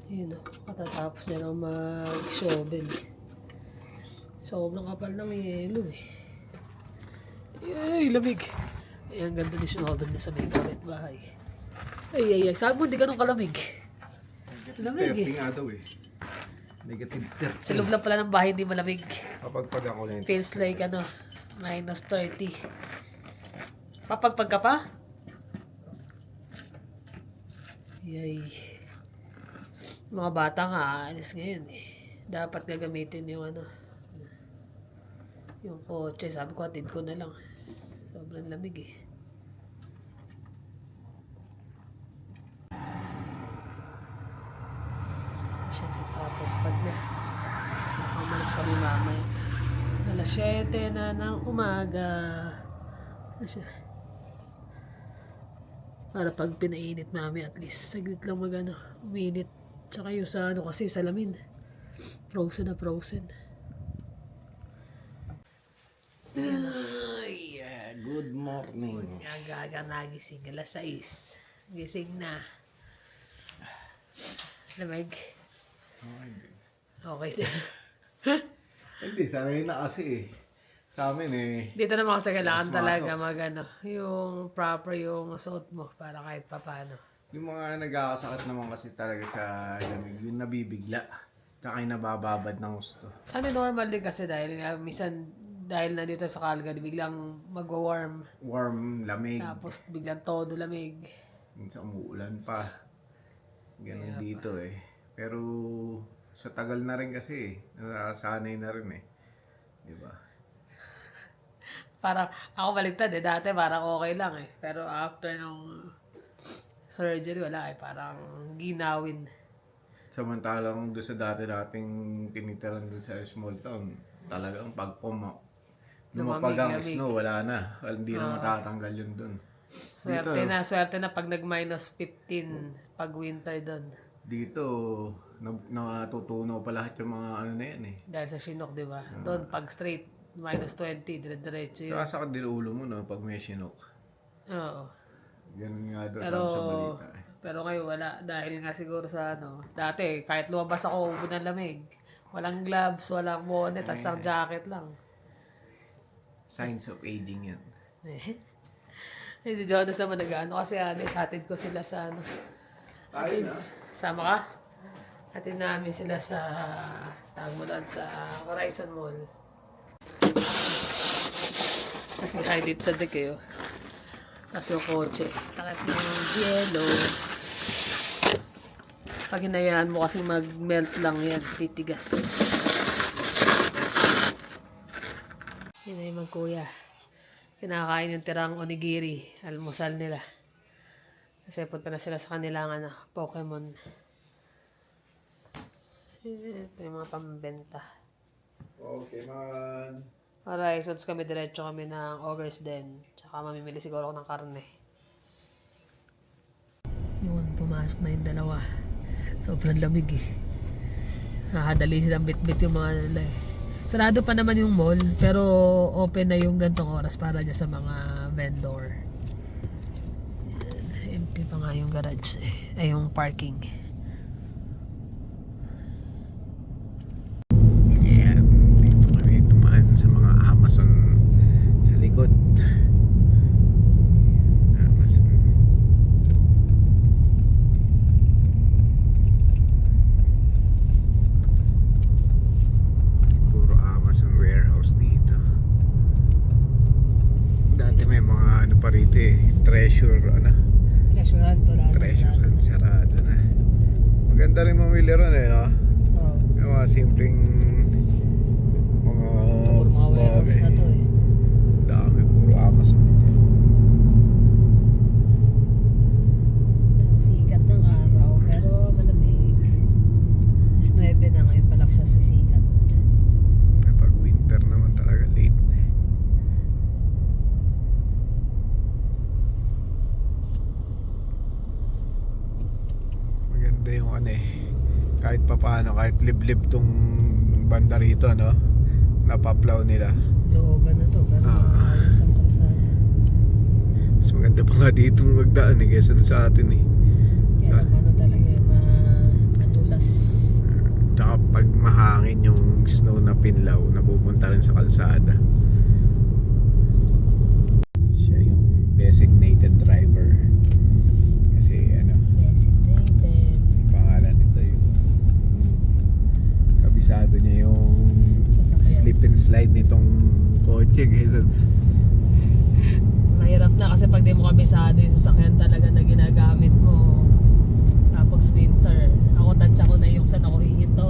Yun o, katatapos niya lang mag-shovel. Sobrang kapal ng yelo eh. Ay, lamig. Ay, ang ganda ni shovel niya sa may kapitbahay. Ay. Sabi mo, hindi ganun kalamig. Lamig eh. 30 nga daw eh. Negative 30. Sa loob lang pala ng bahay, hindi malamig. Kapag ako na yun. Feels like minus 30. Papagpag ka pa? Yay. Mga bata nga, aalis ngayon eh. Dapat gagamitin yung yung kotse. Sabi ko, atid ko na lang. Sobrang lamig eh. Siya napapagpag na. Nakamalis kami mamaya. Alas 7 na ng umaga. Ano siya? Para pag pinainit mami at least saglit lang uminit. Tsaka yung sa kasi sa salamin. Frozen na frozen. Good morning. Aga nagising. Alas 6. Gising na. Lamig. Okay din. Hindi, sanay na kasi eh. Sa amin eh. Dito naman kasi kailangan Mas talaga yung proper yung suot mo para kahit papano. Yung mga nagkakasakit naman kasi talaga sa lamig, yung nabibigla. Tsaka yung nabababad ng gusto. Sana normal din kasi dahil minsan dahil na dito sa Calgary biglang magwa-warm. Warm, lamig. Tapos biglang todo lamig. Minsan umuulan pa. Ganun dito eh. Pero sa tagal na rin kasi eh. Nasanay na rin eh. Diba? Parang ako baligtad eh. Dati parang okay lang eh. Pero after nung surgery wala eh. Parang ginawin. Samantalang doon sa dati-dating tinitiran doon sa small town, talagang pag lumapag ang snow, wala na. Hindi na matatanggal yun doon. Swerte na pag nag-minus 15 pag winter doon. Dito, natutunaw pa lahat yung mga na yan eh. Dahil sa Chinook, di ba? Doon pag straight, minus 20, dire-diretso yun. Saka sakit din ulo mo no, pag may Chinook. Oo. Ganun nga doon sa balita eh. Pero ngayon wala. Dahil nga siguro sa dati, kahit lumabas ako, ubod ng lamig. Walang gloves, walang bonnet, tas ang jacket lang. Signs of aging yan. Eh, si Jonas naman kasi hatid ko sila sa Tayo na. Sama ka? Hatid namin sila sa sa Horizon Mall. Kasi kahit dito sa deck eh. Kasi yung kotse. Takot na yung yellow. Pag hinayaan mo kasi mag-melt lang yan. Titigas. Yun na yung magkuya. Kinakain yung tirang onigiri. Almusal nila. Kasi punta na sila sa kanilang Pokemon. Ito yung mga pambenta. Okay man. Horizons kami, diretso kami ng Ogres Den. Tsaka mamimili siguro ako ng karne. Yun, pumasok na yung dalawa. Sobrang lamig eh. Nakadali silang bit-bit yung mga nila eh. Sarado pa naman yung mall, pero open na yung gantong oras para dyan sa mga vendor. Yan, empty pa nga yung garage eh. Ay, yung parking. Sa mga Amazon sa likod. Amazon. Puro Amazon warehouse dito. Dati may mga pa rito eh. Treasure Treasurean to lahat. Treasure sarado na. Maganda rin mamili ron eh, no? Oo. Yung mga simpleng Mga warehouse na to eh. dami, puro Amazon. Ang sikat ng araw, pero malamig. Mas 9 na ngayon pa lang siya sisikat. Pag winter naman talaga late na eh. Maganda yung kahit papaano, kahit liblib tong banda rito, napaplaw nila. Looban na to, pero ayos ang kalsada. Mas maganda pa nga dito magdaan kaysa sa atin eh. Kaya lang talaga, madulas hangin yung snow na pinlaw na pupunta rin sa kalsada. Siya yung designated driver. Kasi ano, Designated. yung pangalan nito yung kabisado niya yung Sasakyan. slip and slide nitong kotse, guys. Mahirap na kasi pag di mo kabisado yung sasakyan talaga na ginagamit mo. Tapos winter. Ako tansya ko na yung saan ako hihito.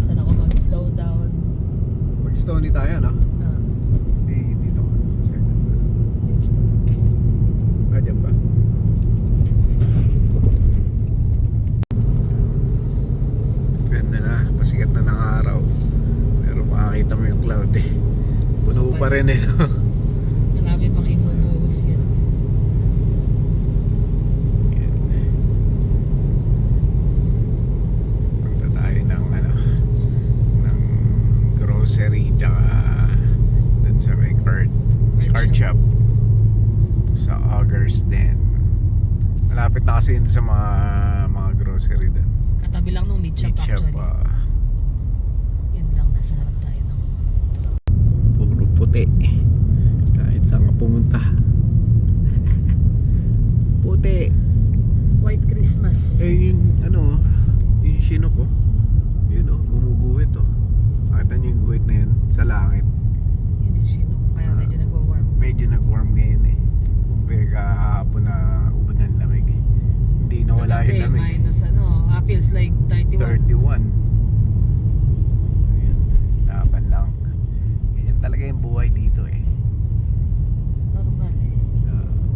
Saan ako mag-slow down. Mag-stony tayo, no? Ah, Dito sa second. dito. Diyan ba? Ganda na, pasikat na ng araw. Pero makakita mo yung cloud eh. Puno pa rin eh, no? Marami pang ibubuhos yan. Yan. Punta tayo ng ano, ng grocery tsaka dun sa may card shop sa Augers din. Malapit na kasi yun sa mga grocery dun. Katabi lang nung meat shop actually. Yan lang, nasa harap tayo ng Puro puti. Kahit saan ka pumunta. Puti. White Christmas. Eh yung ano, yung Chinook ko. Yun gumuguhit Nakita niyo yung guhit na yun sa langit. Yun yung Chinook, kaya medyo nagwa-warm. Medyo nag-warm ngayon eh. Compare kahapon na ubod ng lamig. Hindi nawala yung lamig. Minus feels like 31. 31. So yun, laban lang. Ganyan talaga yung buhay dito eh. It's normal eh.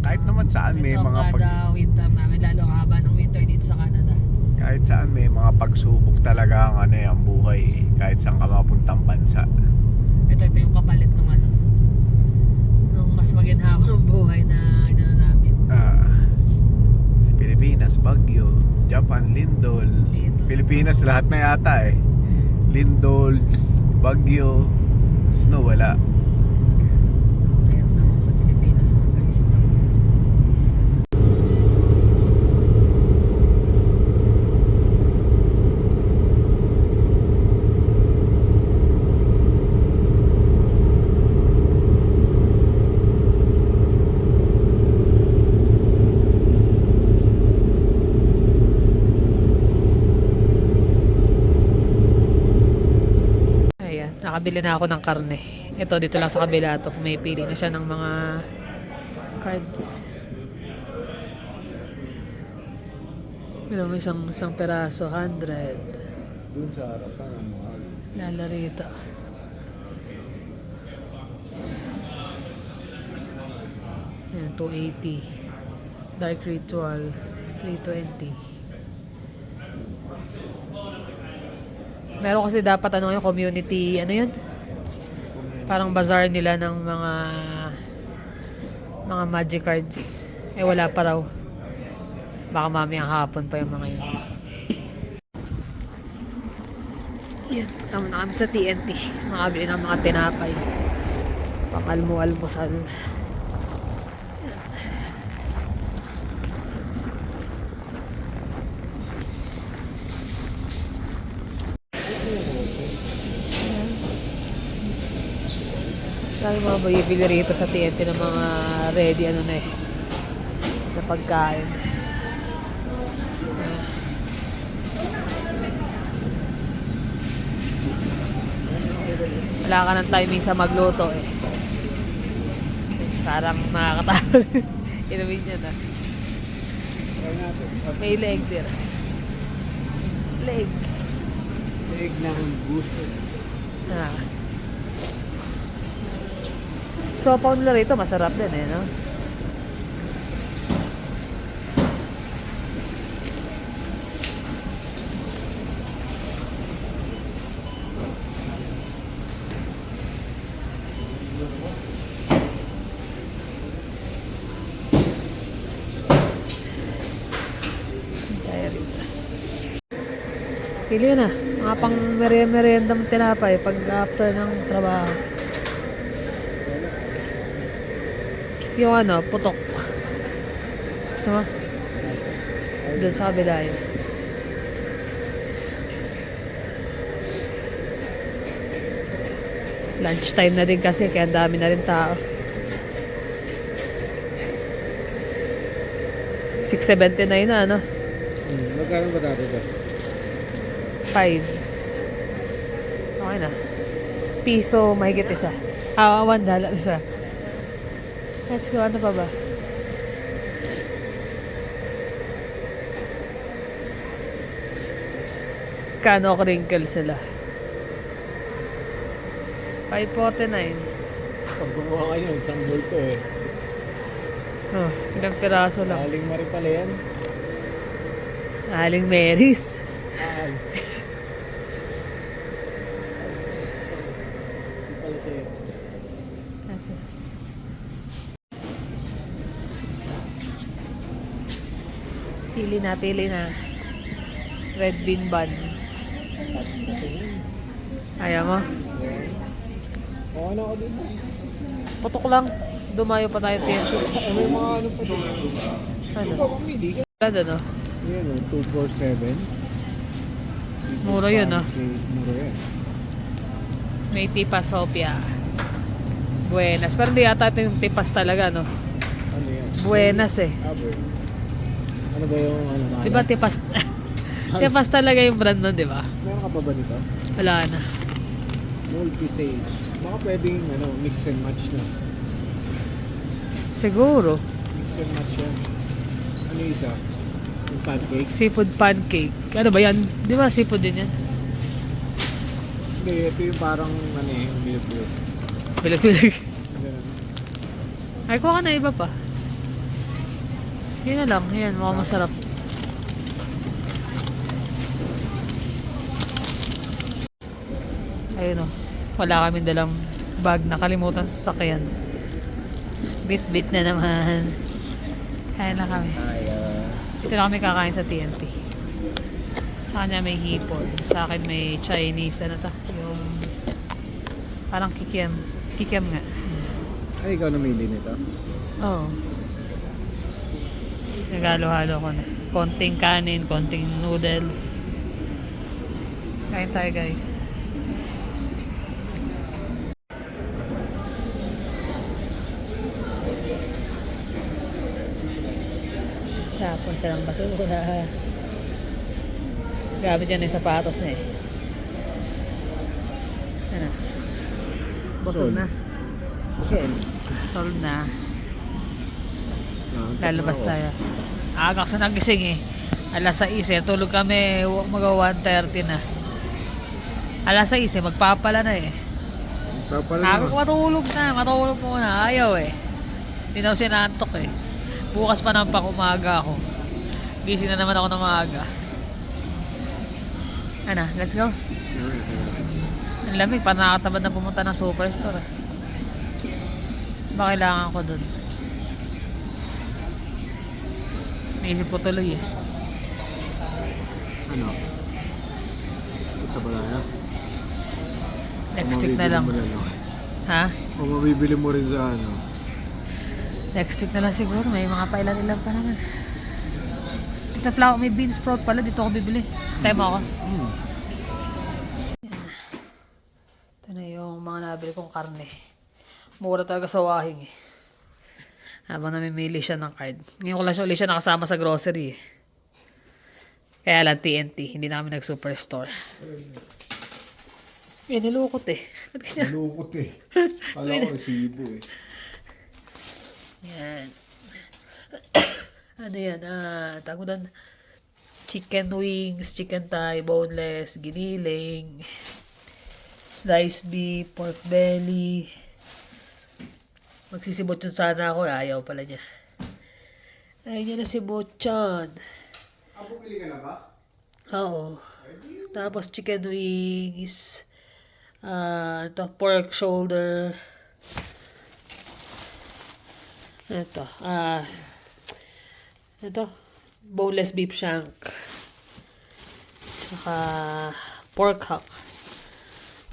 Kahit naman saan may mga kada winter namin, lalo ang haba ng winter dito sa Canada. kahit saan may mga pagsubok talaga ang ang buhay eh. Kahit saan ka mapuntang bansa. Ito yung kapalit ng nung mas maginhawang buhay na namin. Sa Pilipinas, Baguio, Japan, Lindol. Dito, Pilipinas, lahat na yata eh. Lindol, Baguio, snow wala. Kaya naman sa Pilipinas mag-snow. Nakabili na ako ng karne. Ito, dito lang sa kabila to. May pili na siya ng mga cards. May isang peraso, 100. Doon sa harapan ang mahal. Lala rito. Ayan, 280. Dark Ritual, 320. Meron kasi dapat yung community, ano yun? Parang bazaar nila ng mga magic cards. Eh wala pa raw. Baka mamayang hapon pa yung mga yun. Yan, tama na kami sa TNT. Makabili ng mga tinapay. Pang-almusal. Dami mga bibili rito sa TNT ng mga ready na pagkain. Wala ka ng timing sa magluto eh. Parang nakakatakot. Inumin niya na. May leg there. Leg. Leg ng goose. So, paun nila rito, masarap din eh, no? Tayo rito. Pili na. Mga pang merienda tinapay pag after ng trabaho. Yung putok. Gusto mo? Doon sa kabila yun. Lunchtime na din kasi, kaya dami na rin tao. 6.79 na, ano? Magkano ba dati ba? 5. Okay na. Piso, mahigit isa. $1 isa. Let's go, ano pa ba? Kano crinkle sila. 5.49. Pag gumawa kayo, isang bulto eh. Oh, ilang piraso lang. Aling mari pala yan. Aling Mary's. Ay. Pala siya. Pili na, pili na. Red bean bun. Ayaw mo? Oo na ako dito. Putok lang. Dumayo pa tayo TNT. May mga ano pa dito. Ano? Pamili ka. Ganda, no? Yan o, 247. Mura yun, ah. Mura yan. May tipas Sopia. Buenas. Pero hindi yata ito yung tipas talaga, no? Ano yan? Buenas eh. Buenas. Ano ba yung ano? Di ba tipas? Tipas talaga yung brand nun, di ba? Meron ka pa ba nito? Wala na. Multi-sage. Baka pwedeng ano, mix and match na. Siguro. Mix and match yan. Ano yung isa? Yung pancake? Seafood pancake. Ano ba yan? Di ba seafood din yan? Hindi, ito yung parang ano eh, bilog-bilog. Bilag-bilag. Ganun. Ay, kuha ka na iba pa. Yan na lang. Yan, mukhang masarap. Ayun o. Wala kaming dalang bag. Nakalimutan sa sasakyan. Bit-bit na naman. Kaya na kami. Dito na kami kakain sa TNT. Sa kanya may hipon. Sa akin may Chinese. Ano to? Yung parang kikiam. Kikiam nga. Ay, ikaw namili nito? Oo. Nagalo-halo ko na. Konting kanin, konting noodles. Kain tayo, guys. Tapon siya ng basura. Gamit yan yung sapatos niya eh. Ano? Busog na. Saan? Sold na. Lalabas tayo. Aga kasi nagising eh. Alas 6 eh. Tulog kami mga 1:30 na. Alas 6 eh. Magpapala na eh. Sabi ko matulog na. Matulog muna. Ayaw eh. Hindi na ako sinantok eh. Bukas pa naman pang umaga ako. Gising na naman ako ng maaga. Ano? Let's go. Ang lamig. Parang nakakatamad na pumunta ng superstore. Ba kailangan ko dun? Naisip ko tuloy eh. Ano? Ito ba na? Next week na lang. Ha? O mabibili mo rin sa ano? Next week na lang siguro. May mga pailan-ilan pa naman. Ito may bean sprout pala. Dito ako bibili. Tayo mo ako. Ito na yung mga nabili kong karne. Mura talaga sa Wahing eh. Habang namimili siya ng card. Ngayon ko lang siya ulit siya nakasama sa grocery eh. Kaya lang TNT. Hindi na kami nag-superstore. Eh, nilukot eh. Ba't ganyan? Lukot eh. Kala ko resibo eh. Yan. Ano yan? Tagudan. Chicken wings, chicken thigh, boneless, giniling, sliced beef, pork belly. Magsisibot yun sana ako. Ayaw pala niya. Ayaw niya na si Bochan. Bumili ka na ba? Oo. Tapos chicken wings. Ito, pork shoulder. Ito, boneless beef shank. Saka pork hock.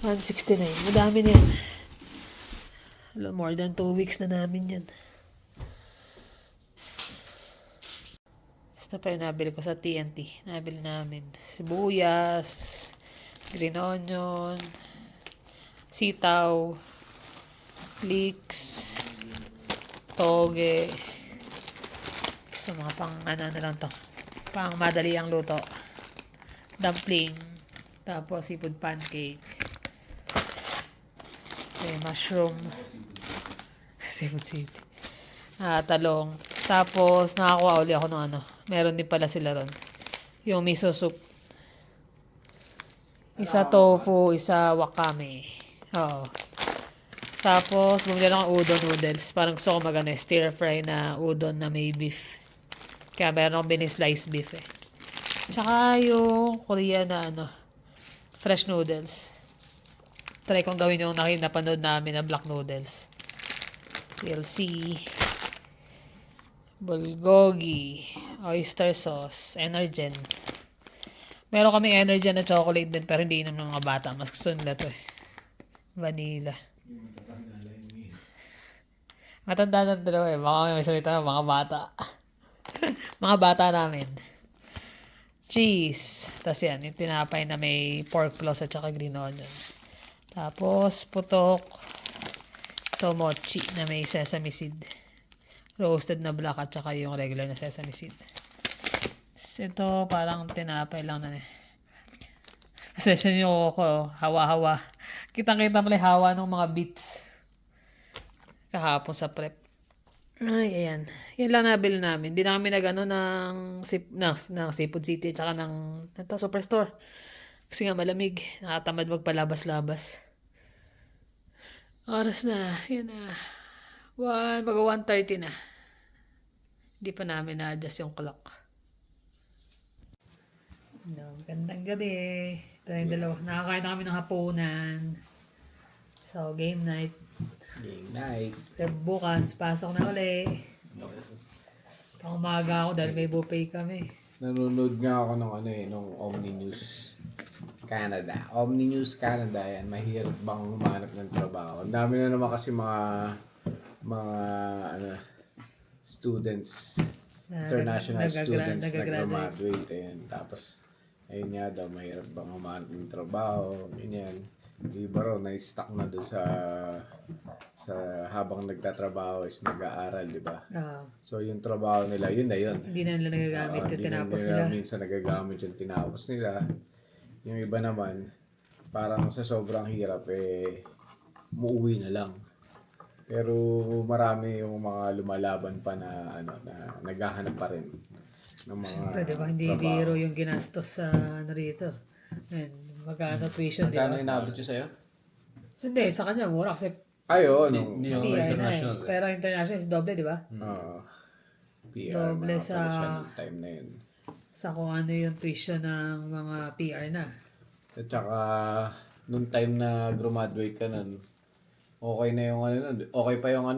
169. Madami na yan. More than 2 weeks na namin yan. Ito pa yung nabili ko sa TNT. Nabili namin sibuyas, green onion, sitaw, leeks, toge. So, mga pang ano na lang to. Pang madali ang luto. Dumpling. Tapos, seafood pancake. Okay, mushroom. Seafood. Talong. Tapos, nakakuha uli ako ng ano. Meron din pala sila ron. Yung miso soup. Isa tofu, isa wakame. Oo. Tapos, bumili lang ng udon noodles. Parang gusto ko stir fry na udon na may beef. Kaya meron akong slice beef eh. Tsaka yung Korean na fresh noodles. Try kong gawin yung napanood namin na black noodles. TLC. Bulgogi. Oyster sauce. Energen. Meron kaming Energen na chocolate din pero hindi inom ng mga bata. Mas gusto nila to eh. Vanilla. Matanda na dalawa eh. Baka may salita mga bata. Mga bata namin. Cheese. Tapos yan, yung tinapay na may pork floss at saka green onion. Tapos, putok. Tomochi na may sesame seed. Roasted na black at saka yung regular na sesame seed. Ito, parang tinapay lang na eh. Session yung ko, hawa-hawa. Kitang-kita pala hawa ng mga beets. Kahapon sa prep. Ay, ayan. Yan lang nabili namin. Hindi na kami ng Seafood City at saka ng Superstore. Kasi nga malamig. Nakatamad magpalabas-labas. Oras na. Yan na. Mag-1:30 na. Hindi pa namin na-adjust yung clock. Gandang gabi. Ito yung dalawa. Nakakain na kami ng hapunan. So, game night. Game night. So, bukas, pasok na uli. Pang umaga ako dahil may buffet kami. Nanonood nga ako ng Omni News Canada. Omni News Canada, yan. Mahirap bang humanap ng trabaho? Ang dami na naman kasi mga students, international students na graduate. Ayan. Tapos, ayun nga daw, mahirap bang humanap ng trabaho, ganyan. Yung iba raw, na-stuck na doon sa habang nagtatrabaho is nag-aaral, di ba? So, yung trabaho nila, yun na yun. Hindi na nila nagagamit yung tinapos nila. Minsan nagagamit yung tinapos nila. Yung iba naman, parang sa sobrang hirap, muuwi na lang. Pero marami yung mga lumalaban pa na naghahanap pa rin ng mga Siyempre, di ba? Hindi trabaho. biro yung ginastos sa rito. Magkano tuition, di ba? Magkano inabot yun sa'yo? So, hindi, sa kanya, mura kasi Ayo, Hindi yung PR international. na eh. Pero international is doble, di ba? PR Doble mga sa- pala siya nung time na yun. Sa kung ano yung tuition ng mga PR na. At saka, nung time na graduate ka nun, okay na yung nun. Okay pa yung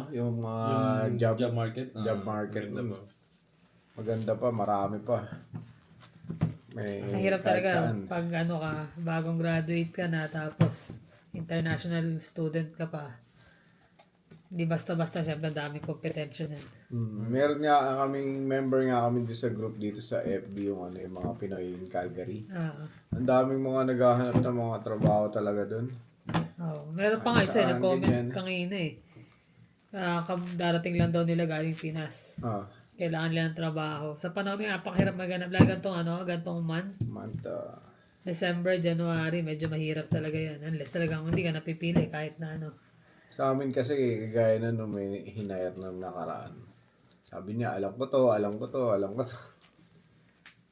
yung mga Job market. job market maganda nun. pa. Maganda pa, marami pa. May Ang hirap kahit talaga saan. pag bagong graduate ka na tapos international student ka pa. Hindi basta-basta, syempre daming competition yan. Meron nga member nga kami dito sa group dito sa FB yung yung mga Pinoy in Calgary. Ang daming mga naghahanap ng mga trabaho talaga doon. Meron pa nga isa, Saan, nag-comment ganyan. kanina eh. Darating lang daw nila galing Pinas. Kailangan nila ng trabaho. Sa panahon nga, napakahirap maganap. Lagi gantong month. December, January, medyo mahirap talaga yan. Unless talagang hindi ka napipili kahit na Sa amin kasi, gaya na nung may hinayar na nakaraan. Sabi niya, alam ko to.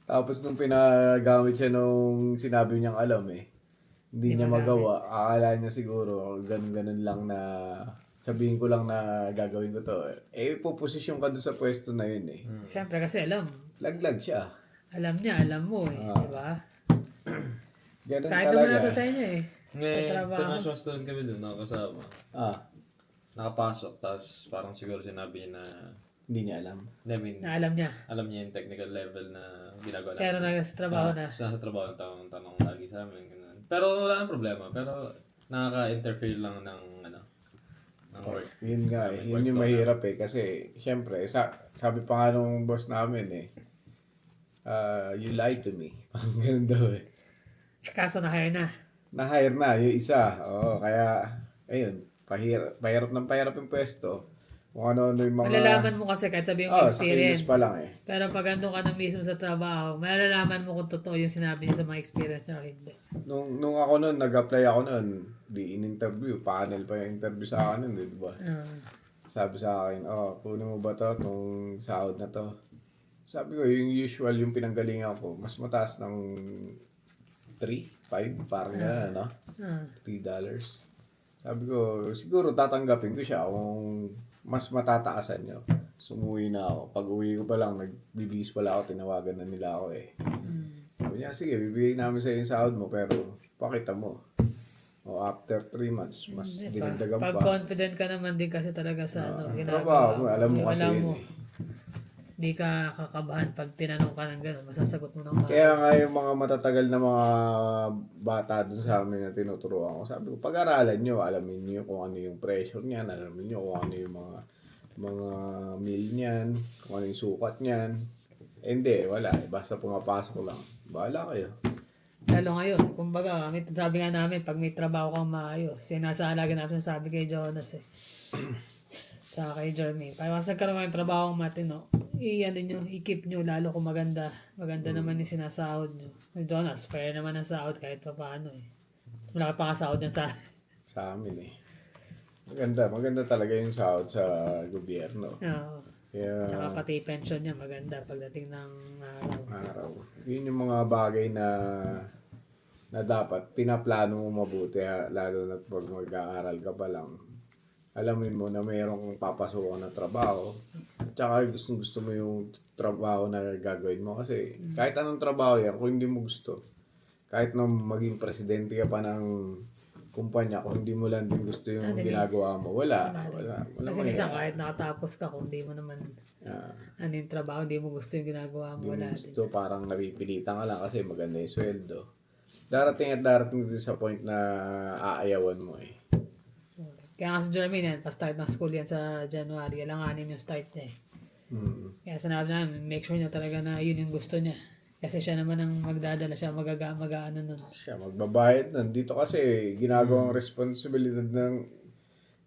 Tapos nung pinagamit siya nung sinabi niyang alam hindi niya magawa. Akala niya siguro, ganun-ganun lang na sabihin ko lang na gagawin ko to. Puposisyon ka doon sa pwesto na yun Siyempre kasi alam. Laglag siya. Alam niya, alam mo di ba? Ganun Kahit talaga. naman natin sa inyo Ngayon, trabaho. international student kami doon, nakakasama. Nakapasok, tapos parang siguro sinabi niya na, Hindi niya alam. I mean, Na alam niya. alam niya yung technical level na ginagawa Pero nasa trabaho na. Nasa trabaho ng tanong lagi sa amin. Ganun. Pero wala nang problema. Pero nakaka-interfere lang ng work. Yun nga Yun yung mahirap kasi syempre, sabi pa nga nung boss namin you lied to me. Parang ganun daw Kaso na-hire na. na-hire na yung isa. Oo, kaya, ayun, pahirap ng pahirap yung pwesto. Kung ano-ano yung mga... Malalaman mo kasi kahit sabi yung Sa kilos experience. pa lang eh. Pero pag andun ka na mismo sa trabaho, malalaman mo kung totoo yung sinabi niya sa mga experience niya o hindi. Nung ako nun, nag-apply ako nun, di in-interview, panel pa yung interview sa akin nun, di ba? Sabi sa akin, kunin mo ba to nung sahod na to? Sabi ko, yung usual, yung pinanggalingan ko, mas mataas ng 3, 5, parang gano'n, no? $3. Sabi ko, siguro tatanggapin ko siya kung mas matataasan nyo. Sumuwi na ako. Pag uwi ko pa lang, nagbibihis pala ako, tinawagan na nila ako eh. Sabi niya, sige, bibigay namin sa yung sahod mo, pero pakita mo. O after 3 months, mas dinagdagan Pag pa. confident ka naman din kasi talaga sa Trabaho mo, alam mo kasi yun eh. Di ka kakabahan pag tinanong ka ng gano'n, masasagot mo ng Kaya nga yung mga matatagal na mga bata dun sa amin na tinuturuan ko, sabi ko, pag-aralan nyo, alamin nyo kung ano yung pressure niyan, alamin nyo kung ano yung mga meal niyan, kung ano yung sukat niyan. Hindi, wala. Basta pumapasok lang. Bahala kayo. Lalo ngayon, kumbaga, sabi nga namin, pag may trabaho kang maayos, sinasalaga natin sabi kay Jonas eh. Tsaka kay Jermaine. Pag nagkaroon ng trabaho ng matino, i-keep nyo lalo kung maganda. Maganda naman yung sinasahod nyo. Kay Jonas, fair naman ang sahod kahit pa paano eh. Wala ka pa kasahod yan sa... Sa amin eh. Maganda talaga yung sahod sa gobyerno. Oo. Kaya, Tsaka pati pension niya maganda pagdating ng araw. Yun yung mga bagay na dapat pinaplano mo mabuti lalo na pag mag-aaral ka pa lang. Alamin mo na mayroong papasukan na trabaho. Tsaka gusto mo yung trabaho na gagawin mo kasi kahit anong trabaho yan kung hindi mo gusto. Kahit na maging presidente ka pa ng kumpanya kung hindi mo lang din gusto yung ginagawa mo. Wala kasi minsan kahit nakatapos ka kung hindi mo naman ano yung trabaho, hindi mo gusto yung ginagawa mo. Hindi mo gusto, parang napipilitan ka lang kasi maganda yung sweldo. Darating din sa point na aayawan mo eh. Kaya nga si Jermaine yan, pa-start ng school yan sa January, alanganin yung start niya eh. Kaya sinabi namin, make sure niya talaga na yun yung gusto niya. Kasi siya naman ang magdadala, siya mag-ano nun. Siya magbabayad nun. Dito kasi ginagawang responsibilidad ng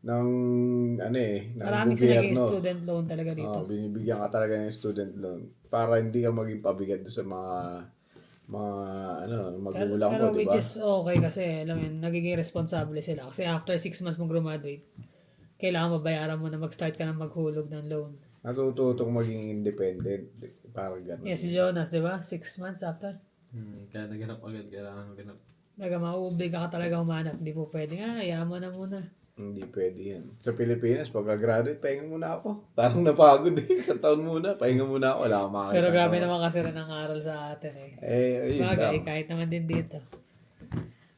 Maraming gobyerno. student loan talaga dito. Binibigyan ka talaga ng student loan para hindi ka maging pabigat sa mga magulang pero mo, di which ba? is okay kasi alam mo yun, nagiging responsable sila. Kasi after 6 months mo graduate, kailangan mabayaran mo na mag-start ka na maghulog ng loan. Natututong maging independent. Parang gano'n. Yes, si Jonas, di ba? 6 months after. Kaya naganap agad, kailangan maganap. Mauobliga ka talaga umanap. Hindi po pwede. Hayaan mo na muna. Hindi pwede yan. Sa Pilipinas, pagka-graduate, pahinga muna ako. Parang napagod eh. Sa taon muna, pahinga muna ako. Wala akong makakita. Pero grabe naman kasi rin ang aral sa atin eh. Ayun Bagay, lang. kahit naman din dito.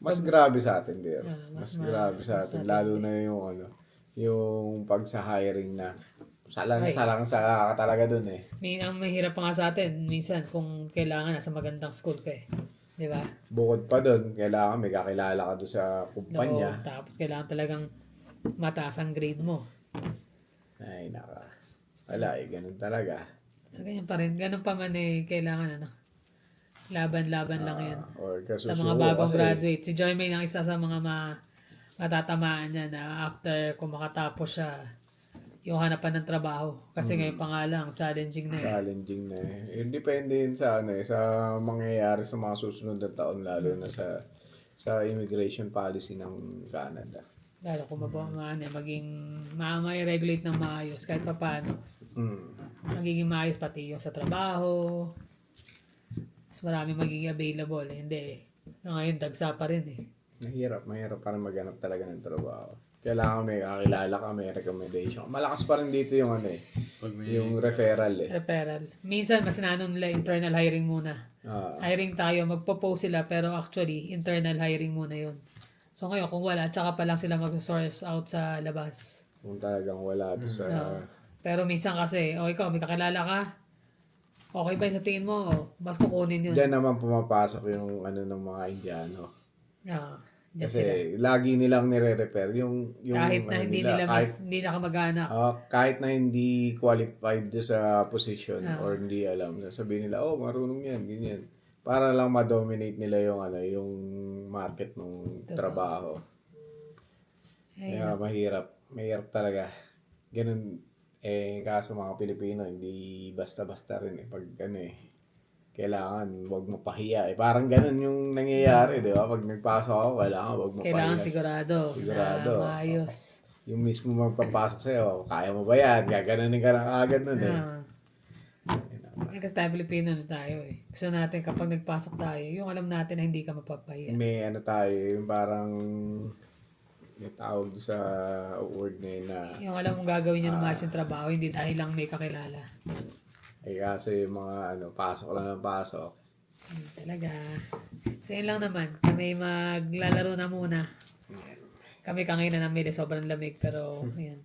Mas grabe sa atin, dear. mas Grabe sa atin. Lalo na yung pag sa hiring na. Salang ka talaga dun eh. Ang mahirap pa nga sa atin, minsan kung kailangan nasa magandang school ka eh. Di ba? Bukod pa dun, kailangan may kakilala ka doon sa kumpanya. No, tapos kailangan talagang mataas ang grade mo. Ay, naka. Wala eh, ganun talaga. Ganyan pa rin. Ganun pa man eh, kailangan laban-laban lang yan. Or Sa kasusuho mga bagong kasi. graduate. Si Joymaine ang isa sa mga matatamaan niya na after kung makatapos siya, yung hanapan ng trabaho. Kasi ngayon pa nga lang, challenging na eh. Challenging na eh. Depende yun sa sa mangyayari sa mga susunod na taon, lalo na sa immigration policy ng Canada. Lalo kung maging may regulate ng maayos kahit pa paano. Magiging maayos pati yung sa trabaho. Mas marami magiging available. Hindi eh. Ngayon, dagsa pa rin eh. Mahirap para maghanap talaga ng trabaho. Kailangan may kakilala ka, may recommendation. Malakas pa rin dito yung yung referral eh. Referral. Minsan, mas nila internal hiring muna. Hiring tayo, magpo-post sila, pero actually, internal hiring muna yun. So ngayon, kung wala, tsaka pa lang sila mag-source out sa labas. Kung talagang wala doon sa... Pero minsan kasi, ikaw, may kakilala ka, okay ba sa tingin mo? Mas kukunin yun. Diyan naman pumapasok yung ng mga Indiano. Kasi sila. lagi nilang nire-refer yung kahit na hindi nila hindi na kamag-anak. Kahit na hindi qualified sa position or hindi alam, sabihin nila, marunong yan, ganyan. Para lang ma-dominate nila yung market ng Totoo. trabaho. Ay, Kaya mahirap talaga. Ganun, kaso mga Pilipino, hindi basta-basta rin pag kailangan wag mapahiya. Parang ganun yung nangyayari, di ba? Pag nagpasok ako, kailangan wag mapahiya. kailangan sigurado, Sigurado. na maayos. Yung mismo magpapasok sa'yo, kaya mo ba yan? Gaganunin ka na agad nun Kasi tayo Pilipino na tayo eh. Gusto natin kapag nagpasok tayo, yung alam natin na hindi ka mapapahiya. May tayo, yung parang may tawag doon sa word na yun na Yung alam mong gagawin niya ng maayos yung trabaho, hindi dahil lang may kakilala. kaso yung mga pasok lang ng pasok. Talaga. So yun lang naman. Kami maglalaro na muna. Kami kanina namili, sobrang lamig. Pero, yan.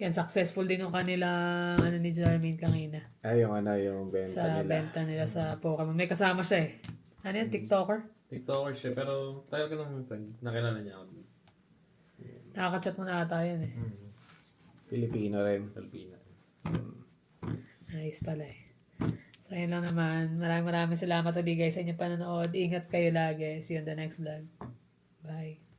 Yan, successful din yung kanila, ni Jarmin kanina. Ay, yung benta Sa nila. benta nila sa Pokemon. May kasama siya eh. Ano yan, TikToker? TikToker siya, pero tayo ka naman friend. Nakilala niya ako. Nakaka-chat mo na ata yan eh. Pilipino rin. Filipina. Nice pala eh. So yun lang naman. Maraming salamat ulit guys sa inyong panonood. Ingat kayo lagi. See you on the next vlog. Bye.